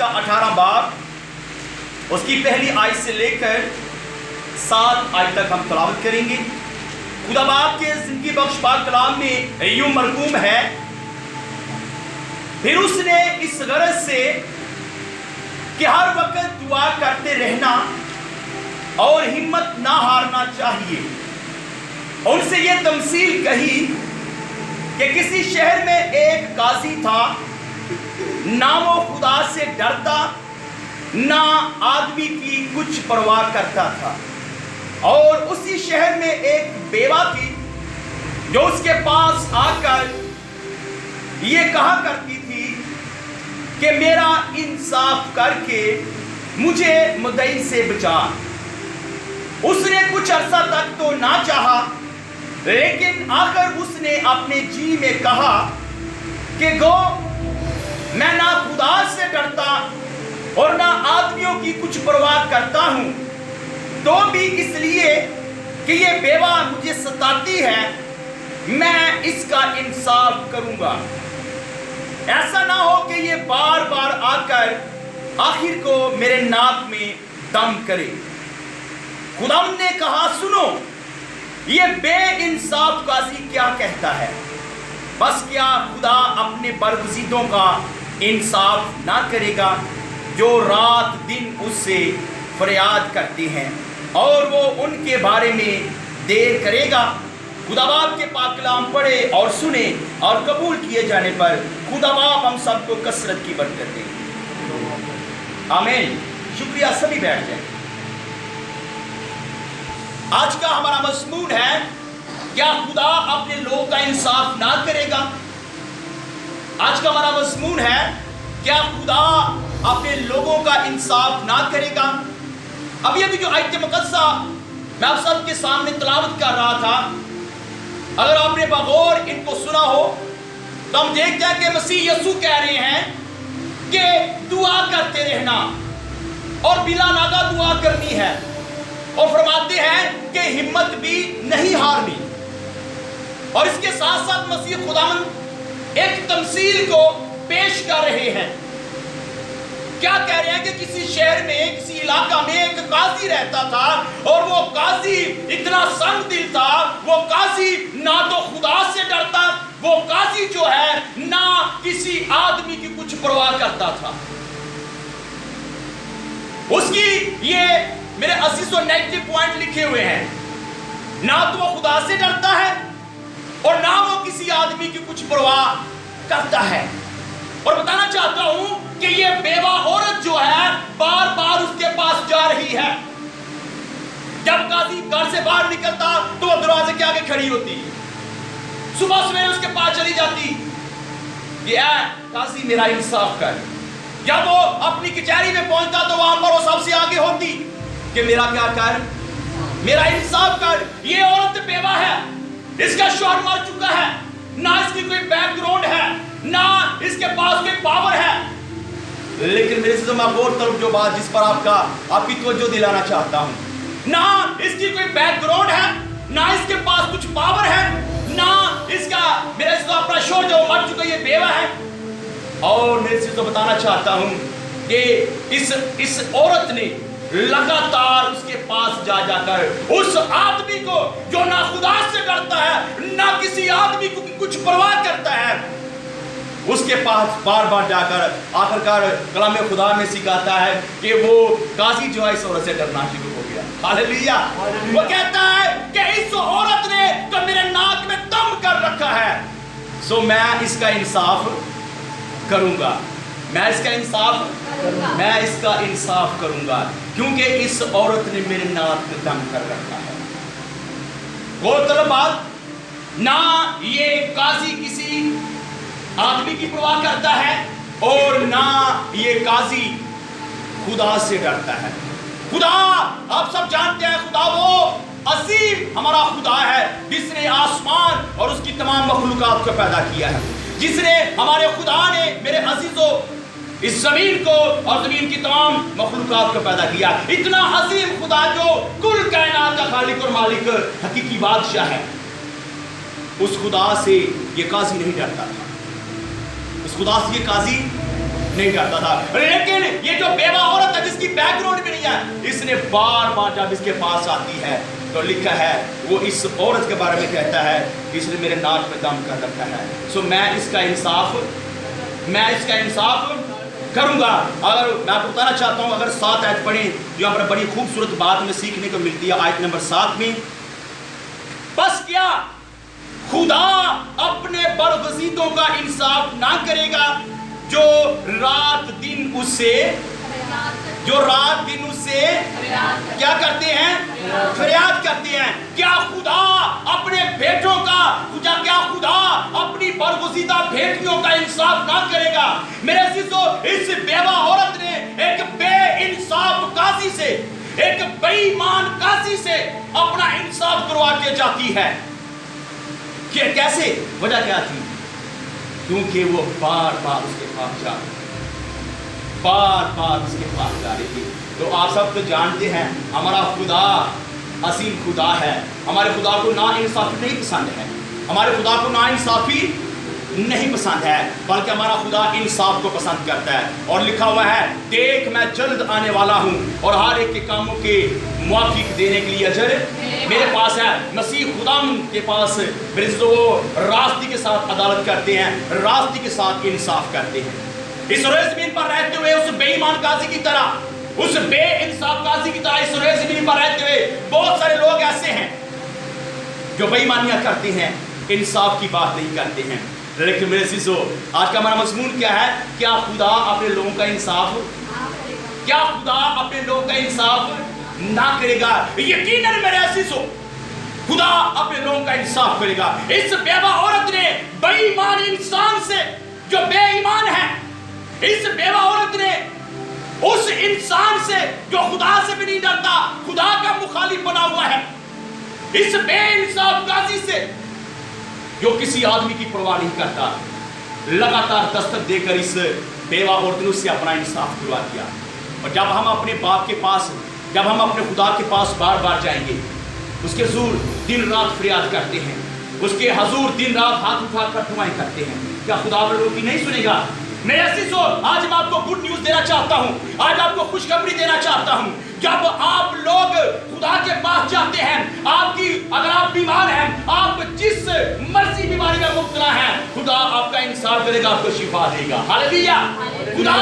کا 18 باب اس کی پہلی آیت سے لے کر 7 آیت تک ہم تلاوت کریں گے۔ خدا باپ کے زندگی بخش پاک کلام میں یوں مرقوم ہے، پھر اس نے اس غرض سے کہ ہر وقت دعا کرتے رہنا اور ہمت نہ ہارنا چاہیے، ان سے یہ تمثیل کہی کہ کسی شہر میں ایک قاضی تھا، نہ وہ خدا سے ڈرتا نہ آدمی کی کچھ پرواہ کرتا تھا، اور اسی شہر میں ایک بیوہ تھی جو اس کے پاس آ کر یہ کہا کرتی تھی کہ میرا انصاف کر کے مجھے مدعی سے بچا۔ اس نے کچھ عرصہ تک تو نہ چاہا، لیکن آخر اس نے اپنے جی میں کہا کہ گو میں نہ خدا سے ڈرتا اور نہ آدمیوں کی کچھ پرواہ کرتا ہوں، تو بھی اس لیے کہ یہ بیوہ مجھے ستاتی ہے میں اس کا انصاف کروں گا، ایسا نہ ہو کہ یہ بار بار آ کر آخر کو میرے ناک میں دم کرے۔ خدا نے کہا سنو، یہ بے انصاف قاضی کیا کہتا ہے، بس کیا خدا اپنے برگزیدوں کا انصاف نہ کرے گا جو رات دن اس سے فریاد کرتے ہیں، اور وہ ان کے بارے میں دیر کرے گا۔ خدا باپ کے پاک کلام پڑھے اور سنے اور قبول کیے جانے پر خدا باپ ہم سب کو کثرت کی برکت دے، آمین۔ شکریہ، سبھی بیٹھ جائیں۔ آج کا ہمارا مضمون ہے کیا خدا اپنے لوگوں کا انصاف نہ کرے گا؟ آج کا ہمارا مضمون ہے کیا خدا اپنے لوگوں کا انصاف نہ کرے گا؟ ابھی جو آیت مقدسہ میں آپ سب کے سامنے تلاوت کر رہا تھا، اگر آپ نے بغور ان کو سنا ہو تو ہم دیکھتے ہیں کہ مسیح یسوع کہہ رہے ہیں کہ دعا کرتے رہنا اور بلا ناغہ دعا کرنی ہے، اور فرماتے ہیں کہ ہمت بھی نہیں ہارنی۔ اور اس کے ساتھ ساتھ مسیح خداوند ایک تمثیل کو پیش کر رہے ہیں۔ کیا کہہ رہے ہیں کہ کسی شہر میں، کسی علاقہ میں ایک قاضی رہتا تھا، اور وہ قاضی اتنا سنگ دل تھا، وہ قاضی نہ تو خدا سے ڈرتا، وہ قاضی جو ہے نہ کسی آدمی کی کچھ پرواہ کرتا تھا۔ اس کی یہ میرے عزیزوں نیگیٹو پوائنٹ لکھے ہوئے ہیں، نہ تو وہ خدا سے ڈرتا ہے اور نہ وہ کسی آدمی کی کچھ پرواہ کرتا ہے۔ اور بتانا چاہتا ہوں کہ یہ بیوہ عورت جو ہے بار بار اس کے پاس جا رہی ہے۔ جب قاضی گھر سے باہر نکلتا تو وہ دروازے کے آگے کھڑی ہوتی، صبح سویرے اس کے پاس چلی جاتی کہ اے قاضی میرا انصاف کر۔ جب وہ اپنی کچہری میں پہنچتا تو وہاں پر وہ سب سے آگے ہوتی کہ میرا کیا کر، میرا انصاف کر۔ یہ عورت بیوہ ہے، اس کا شوہر مر چکا ہے، نہ اس کی کوئی بیک گراؤنڈ ہے، نہ اس کے پاس کوئی پاور ہے، لیکن میرے سے میں غور طرف جو بات جس پر آپ کی توجہ دلانا چاہتا ہوں، نہ اس کی کوئی بیک گراؤنڈ ہے، نہ اس کے پاس کچھ پاور ہے، نہ اس کا میرے سے اپنا شوہر جو مر چکا یہ بیوہ ہے۔ اور میرے سے تو بتانا چاہتا ہوں کہ اس عورت نے لگاتار اس کے پاس جا کر اس آدمی کو جو نہ خدا سے ڈرتا ہے نہ کسی آدمی کو کچھ پرواہ کرتا ہے، اس کے پاس بار بار جا کر آخرکار کلام خدا میں سکھاتا ہے کہ وہ قاضی جو ہے اس عورت سے ڈرنا شروع ہو گیا۔ ہاللیلویہ۔ وہ کہتا ہے کہ اس عورت نے تو میرے ناک میں دم کر رکھا ہے، سو میں اس کا انصاف کروں گا، میں اس کا انصاف کروں گا، کیونکہ اس عورت نے میرے ناک میں دم کر رکھا ہے۔ غور طلب بات، نہ یہ قاضی کسی آدمی کی پرواہ کرتا ہے اور نہ یہ قاضی خدا سے ڈرتا ہے۔ خدا آپ سب جانتے ہیں، خدا وہ عظیم ہمارا خدا ہے جس نے آسمان اور اس کی تمام مخلوقات کو پیدا کیا ہے، جس نے ہمارے خدا نے میرے عزیزوں اس زمین کو اور زمین کی تمام مخلوقات کو پیدا کیا۔ اتنا عظیم خدا جو کل کائنات کا خالق اور مالک حقیقی بادشاہ ہے، اس خدا سے یہ قاضی نہیں ڈرتا تھا، اس خدا سے یہ قاضی नहीं डरता था। लेकिन ये जो बेवा औरत है जिसकी बैकग्राउंड भी नहीं है, इसने बार बार जब इसके पास आती है तो लिखा है वो इस औरत के बारे में कहता है कि इसने मेरे नाक में दम कर रखा है। सो मैं इसका इंसाफ करूंगा। अगर मैं आपको बताना चाहता हूं, अगर 7 आयत पढ़ें, यहाँ पर बड़ी खूबसूरत बात में सीखने को मिलती है। आयत नंबर 7 में, बस क्या खुदा अपने बरगज़ीदों का इंसाफ ना करेगा जो रात दिन उससे क्या करते हैं, फरियाद करते हैं। क्या खुदा अपने बेटों का, क्या खुदा अपनी बरगुज़ीदा बेटियों का इंसाफ ना करेगा? मेरे अज़ीज़ों, इस बेवा औरत ने एक बेइंसाफ काजी से, एक बेईमान काजी से अपना इंसाफ करवा के जाती है। कि कैसे, वजह क्या थी? क्योंकि वो बार बार उसके पास जा रही थी। तो आप सब तो जानते हैं हमारा खुदा असीम खुदा है। हमारे खुदा को ना इंसाफी नहीं पसंद है, हमारे खुदा को ना इंसाफी नहीं पसंद है, बल्कि हमारा खुदा इंसाफ को पसंद करता है। और लिखा हुआ है, देख मैं जल्द आने वाला हूँ और हर एक के कामों के मुआफिक देने के लिए अजर मेरे पास है। मसीह खुदा के पास मेरे जो रास्ते के साथ अदालत करते हैं, रास्ते के साथ इंसाफ करते हैं। इस रोए ज़मीन पर रहते हुए उस बेईमान काजी की तरह, उस बेइंसाफ काजी की तरह इस रोए ज़मीन पर रहते हुए बहुत सारे लोग ऐसे हैं जो बेईमानियां करते हैं, इंसाफ की बात नहीं करते हैं। लेकिन मेरे अज़ीज़ों, आज का हमारा मज़मून क्या है? क्या खुदा अपने लोगों का इंसाफ ना करेगा? यकीनन मेरे अज़ीज़ों, खुदा अपने लोगों का इंसाफ करेगा। इस बेवा औरत ने बेईमान इंसान से, जो बेईमान है, इस बेवा औरत ने उस इंसान से जो खुदा से भी नहीं डरता, खुदा का मुखालिफ बना हुआ है, इस बेइंसाफ काजी से जो किसी आदमी की परवाह नहीं करता, लगातार दस्तक देकर इस बेवा औरत ने उससे अपना इंसाफ करवा दिया। और जब हम अपने बाप के पास, जब हम अपने खुदा के पास बार बार जाएंगे, उसके हुजूर दिन रात फरियाद करते हैं, उसके हुजूर दिन रात हाथ उठाकर दुआएं करते हैं, क्या खुदा आप लोगों की नहीं सुनेगा? मेरे अज़ीज़ों, आज मैं आपको गुड न्यूज़ देना चाहता हूँ, आज आपको खुशखबरी देना चाहता हूँ। जब आप लोग खुदा के पास जाते हैं, अगर आप बीमार हैं, आप जिस मर्जी बीमारी में मुब्तला हैं, खुदा आपका इंसाफ करेगा, आपको शिफा देगा। हालेलुया! खुदा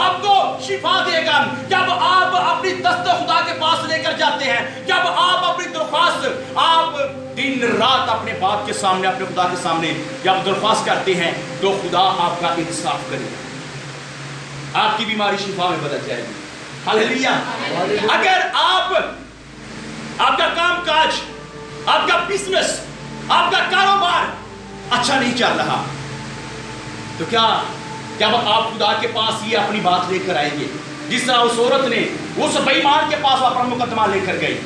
आपको शिफा देगा। जब आप अपनी दस्त खुदा के पास लेकर जाते हैं, जब आप अपनी दरख्वास्त, आप दिन रात अपने बाप के सामने, अपने खुदा के सामने जब दरख्वास्त करते हैं, तो खुदा आपका इंसाफ करेगा, आपकी बीमारी शिफा में बदल जाएगी। हालेलुया! अगर आपका काम काज, आपका बिजनेस, आपका कारोबार अच्छा नहीं चल रहा, तो क्या जब आप खुदा के पास ये अपनी बात लेकर आएंगे, जिस तरह उस औरत ने उस बेईमान के पास अपना मुकदमा लेकर गई,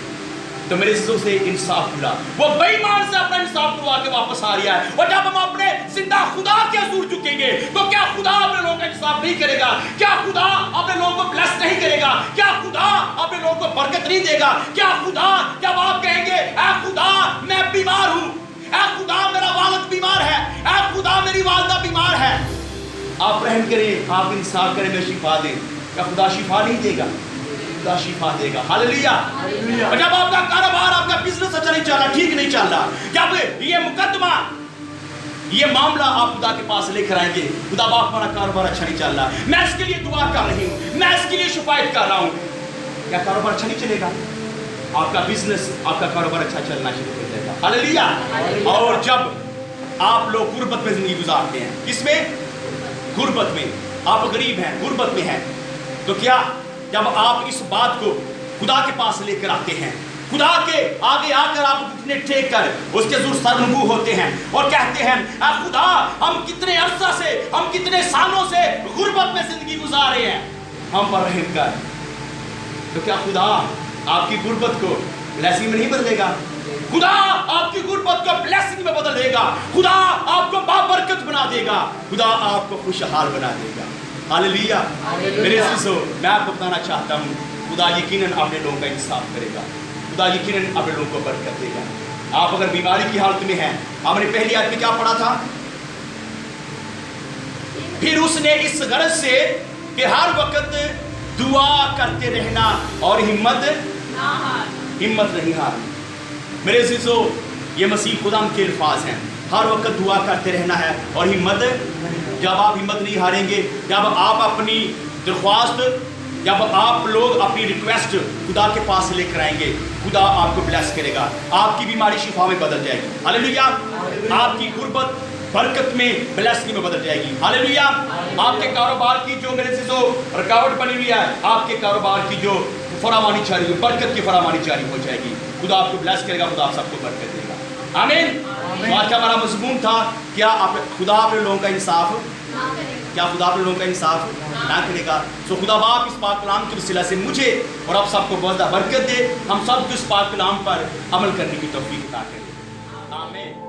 तो मेरे से इंसाफ मिला, वो बेईमान से अपना इंसाफ करवा के वापस आ रहा है। और जब हम अपने जिंदा खुदा के हुजूर झुकेंगे, तो क्या खुदा अपने लोगों का इंसाफ नहीं करेगा? क्या खुदा अपने लोगों को ब्लेस नहीं करेगा? क्या खुदा अपने लोगों को बरकत नहीं देगा? क्या खुदा, जब आप कहेंगे ऐ खुदा मैं बीमार हूँ, ऐ खुदा मेरा वालिद बीमार है, ऐ खुदा मेरी वालिदा बीमार है, आप रहम करें, आप इंसाफ करें, मैं शिफा दें, क्या खुदा शिफा नहीं देगा? खुदा शिफा देगा। हालेलुया! और जब आपका कारोबार, आपका बिजनेस अच्छा नहीं चल रहा, ठीक नहीं चल रहा, जब ये मुकदमा, ये मामला आप खुदा के पास लेकर आएंगे, खुदा बाप हमारा कारोबार अच्छा नहीं चल रहा, मैं इसके लिए दुआ कर रही हूँ, मैं इसके लिए शिफायत कर रहा हूँ, क्या कारोबार अच्छा नहीं चलेगा? आपका बिजनेस, आपका कारोबार अच्छा चलना शुरू हो जाएगा। हालेलुया! और जब आप लोग गुर्बत में जिंदगी गुजारते हैं, किसमें? गुर्बत में, आप गरीब हैं, गुर्बत में हैं, तो क्या जब आप इस बात को खुदा के पास लेकर आते हैं, खुदा के आगे आकर आप कितने टेक कर उसके हुजूर सरनगू होते हैं और कहते हैं, आ खुदा हम कितने अरसा से, हम कितने सालों से गुर्बत में जिंदगी गुजार रहे हैं, हम पर रहम कर, तो क्या खुदा आपकी गुर्बत को ब्लेसिंग में नहीं बदलेगा? खुदा आपकी गुर्बत को ब्लेसिंग में बदल देगा, खुदा आपको बाबरकत बना देगा, खुदा आपको खुशहाल बना देगा। हालेलुया! मेरे अज़ीज़ों, मैं आपको बताना चाहता हूँ, खुदा यकीनन अपने लोगों का इंसाफ करेगा, खुदा यकीनन अपने लोगों को बरकत देगा। आप अगर बीमारी की हालत में हैं, हमने पहली आयत में क्या पढ़ा था? फिर उसने इस गरज से کہ ہر وقت دعا کرتے رہنا اور ہمت نہیں ہارنی۔ میرے عزیزو، یہ مسیح خدا کے الفاظ ہیں، ہر وقت دعا کرتے رہنا ہے اور ہمت۔ جب آپ ہمت نہیں ہاریں گے، جب آپ اپنی درخواست، جب آپ لوگ اپنی ریکویسٹ خدا کے پاس لے کر آئیں گے، خدا آپ کو بلیس کرے گا، آپ کی بیماری شفا میں بدل جائے گی، ہاللیلویہ۔ آپ کی غربت برکت میں، بلیسنگ میں بدل جائے گی، ہاللیلویہ۔ آپ کے کاروبار کی جو میرے سے رکاوٹ بنی ہوئی ہے، آپ کے کاروبار کی جو فراوانی جاری ہوئی، برکت کی فراوانی جاری ہو جائے گی، خدا آپ کو بلیس کرے گا، خدا آپ سب کو برکت دے گا، آمین۔ تو آج کا ہمارا مضمون تھا، کیا خدا اپنے لوگوں کا انصاف، کیا خدا اپنے لوگوں کا انصاف نہ کرے گا؟ سو خدا باپ اس پاک کلام کے وسیلہ سے مجھے اور آپ سب کو بہت زیادہ برکت دے، ہم سب کو اس پاک کلام پر عمل کرنے کی توفیق عطا کرے، آمین۔